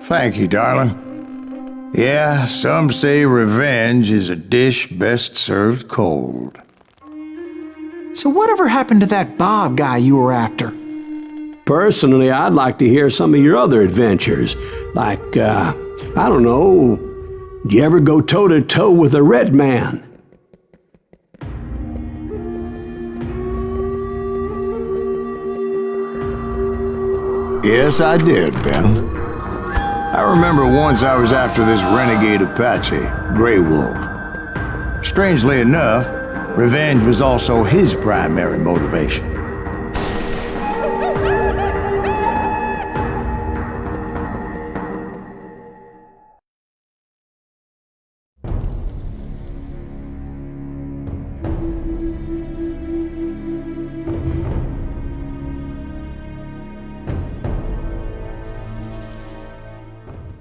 Thank you, darling. Yeah, some say revenge is a dish best served cold. So whatever happened to that Bob guy you were after? Personally, I'd like to hear some of your other adventures. Like, I don't know, did you ever go toe-to-toe with a red man? Yes, I did, Ben. I remember once I was after this renegade Apache, Grey Wolf. Strangely enough, revenge was also his primary motivation.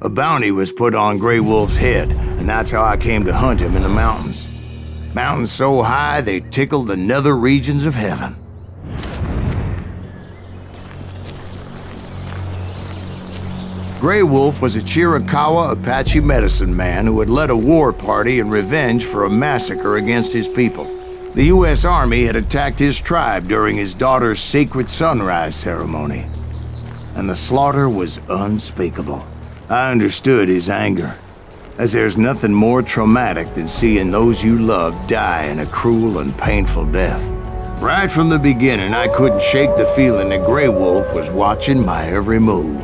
A bounty was put on Grey Wolf's head, and that's how I came to hunt him in the mountains. Mountains so high they tickled the nether regions of heaven. Grey Wolf was a Chiricahua Apache medicine man who had led a war party in revenge for a massacre against his people. The U.S. Army had attacked his tribe during his daughter's sacred sunrise ceremony, and the slaughter was unspeakable. I understood his anger, as there's nothing more traumatic than seeing those you love die in a cruel and painful death. Right from the beginning, I couldn't shake the feeling that Grey Wolf was watching my every move.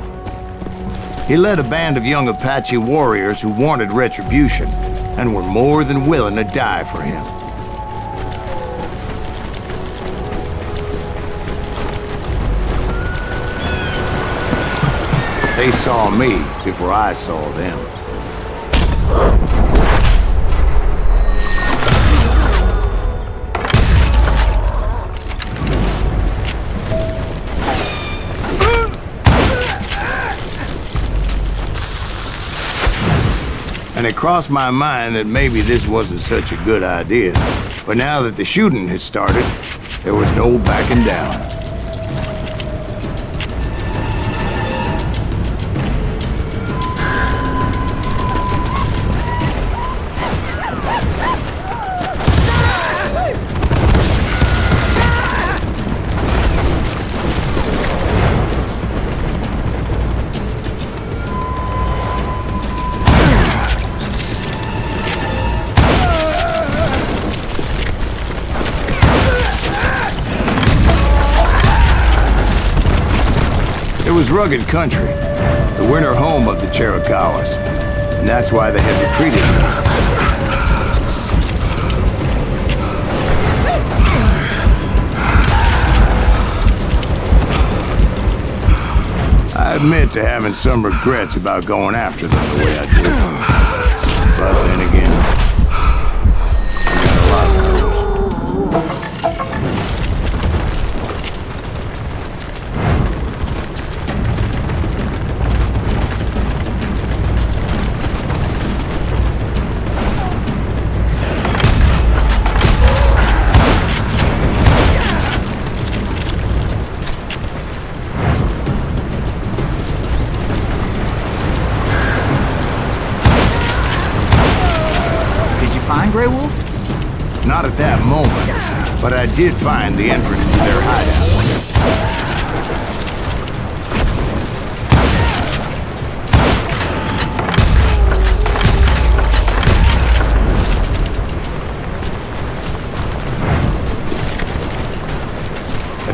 He led a band of young Apache warriors who wanted retribution and were more than willing to die for him. They saw me before I saw them. And it crossed my mind that maybe this wasn't such a good idea. But now that the shooting had started, there was no backing down. It was rugged country, the winter home of the Chiricahuas, and that's why they had retreated. I admit to having some regrets about going after them the way I did. But then again, I got a lot of those. Find Grey Wolf? Not at that moment, but I did find the entrance to their hideout.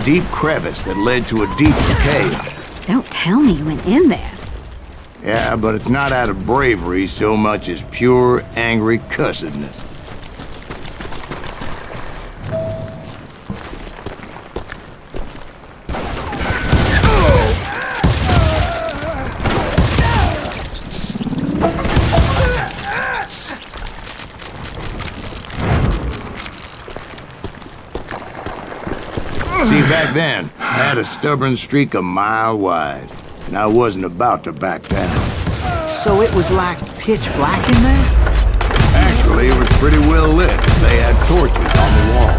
A deep crevice that led to a deep cave. Don't tell me you went in there. Yeah, but it's not out of bravery so much as pure, angry cussedness. See, back then, I had a stubborn streak a mile wide, and I wasn't about to back down. So it was like pitch black in there? Actually, it was pretty well lit. They had torches on the wall.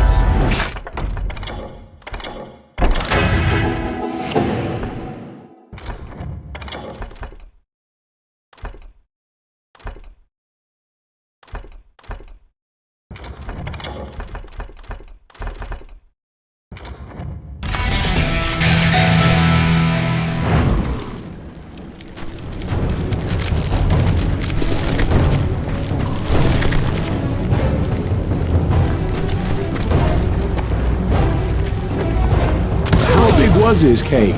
was his cave?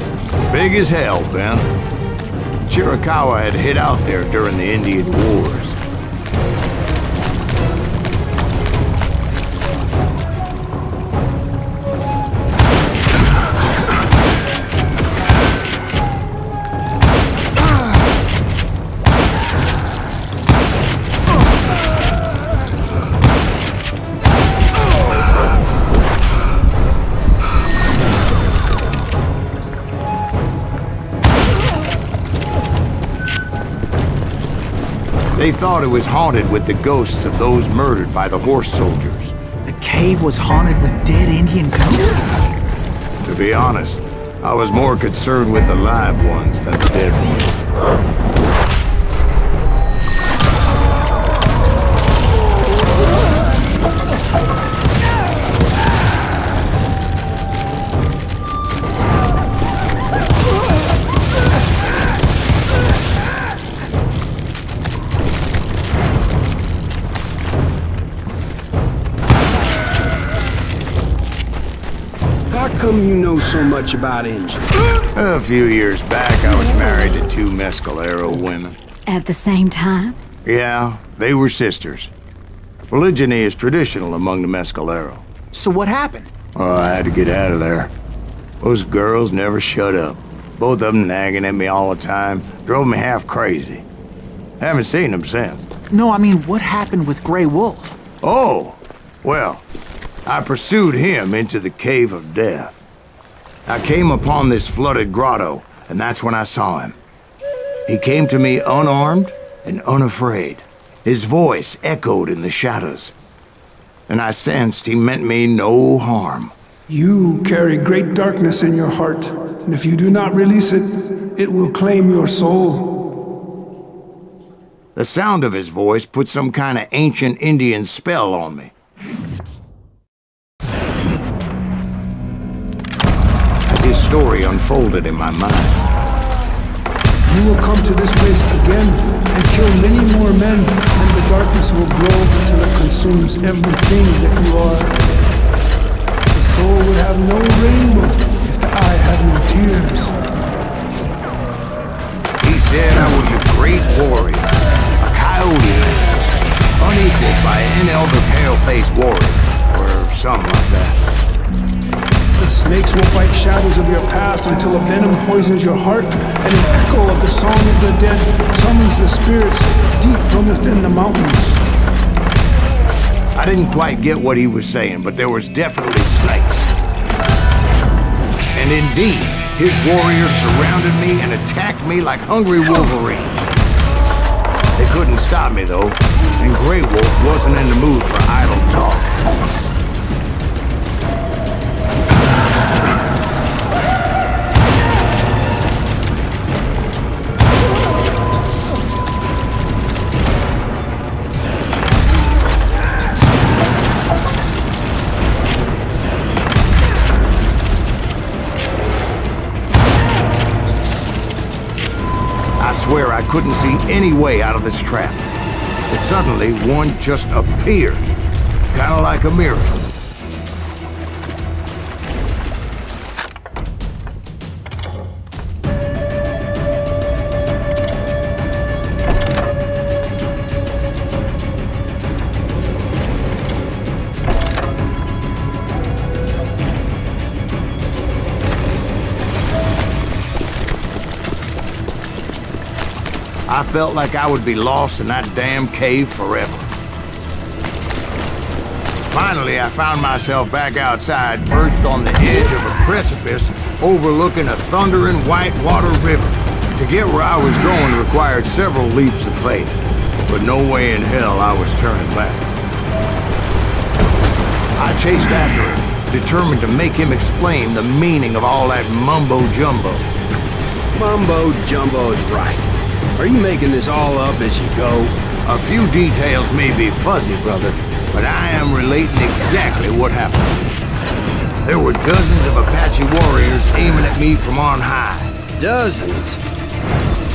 Big as hell, Ben. Chiricahua had hid out there during the Indian Wars. They thought it was haunted with the ghosts of those murdered by the horse soldiers. The cave was haunted with dead Indian ghosts? To be honest, I was more concerned with the live ones than the dead ones. How come you know so much about Injuns? A few years back, I was married to 2 Mescalero women. At the same time? Yeah, they were sisters. Polygyny is traditional among the Mescalero. So what happened? Oh, I had to get out of there. Those girls never shut up. Both of them nagging at me all the time. Drove me half crazy. Haven't seen them since. No, I mean, what happened with Grey Wolf? Oh, well, I pursued him into the Cave of Death. I came upon this flooded grotto, and that's when I saw him. He came to me unarmed and unafraid. His voice echoed in the shadows, and I sensed he meant me no harm. You carry great darkness in your heart, and if you do not release it, it will claim your soul. The sound of his voice put some kind of ancient Indian spell on me. As his story unfolded in my mind, You will come to this place again and kill many more men, and the darkness will grow until it consumes everything that you are. The soul would have no rainbow if the eye had no tears. he said I was a great warrior, a coyote, unequaled by any other pale-faced warrior, or something like that. The snakes will bite shadows of your past until a venom poisons your heart, and an echo of the song of the dead summons the spirits deep from within the mountains. I didn't quite get what he was saying, but there was definitely snakes. And indeed, his warriors surrounded me and attacked me like hungry wolverines. They couldn't stop me, though, and Grey Wolf wasn't in the mood for idle talk. I swear I couldn't see any way out of this trap. But suddenly, one just appeared. Kind of like a miracle. I felt like I would be lost in that damn cave forever. Finally, I found myself back outside, perched on the edge of a precipice overlooking a thundering whitewater river. To get where I was going required several leaps of faith, but no way in hell I was turning back. I chased after him, determined to make him explain the meaning of all that mumbo-jumbo. Mumbo-jumbo's right. Are you making this all up as you go? A few details may be fuzzy, brother, but I am relating exactly what happened. There were dozens of Apache warriors aiming at me from on high. Dozens?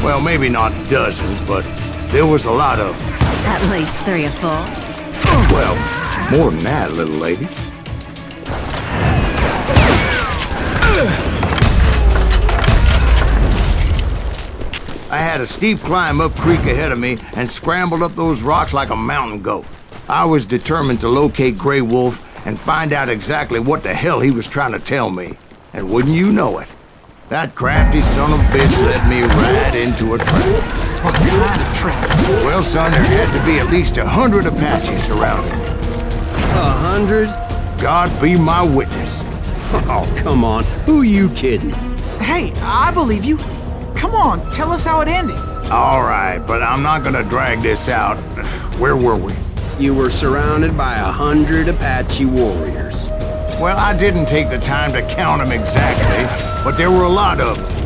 Well, maybe not dozens, but there was a lot of them. At least 3 or 4. Well, more than that, little lady. I had a steep climb up creek ahead of me and scrambled up those rocks like a mountain goat. I was determined to locate Grey Wolf and find out exactly what the hell he was trying to tell me. And wouldn't you know it, that crafty son of a bitch led me right into a trap. What kind of trap? Well, son, there had to be at least 100 Apaches around him. 100? God be my witness. Oh, come on. Who are you kidding? Hey, I believe you. Come on, tell us how it ended. All right, but I'm not gonna drag this out. Where were we? You were surrounded by 100 Apache warriors. Well, I didn't take the time to count them exactly, but there were a lot of them.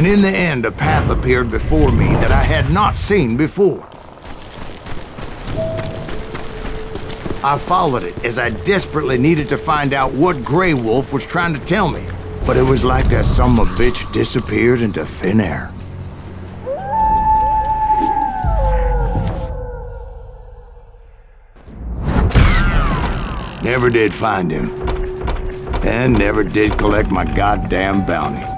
And in the end, a path appeared before me that I had not seen before. I followed it as I desperately needed to find out what Grey Wolf was trying to tell me. But it was like that son of a bitch disappeared into thin air. Never did find him. And never did collect my goddamn bounty.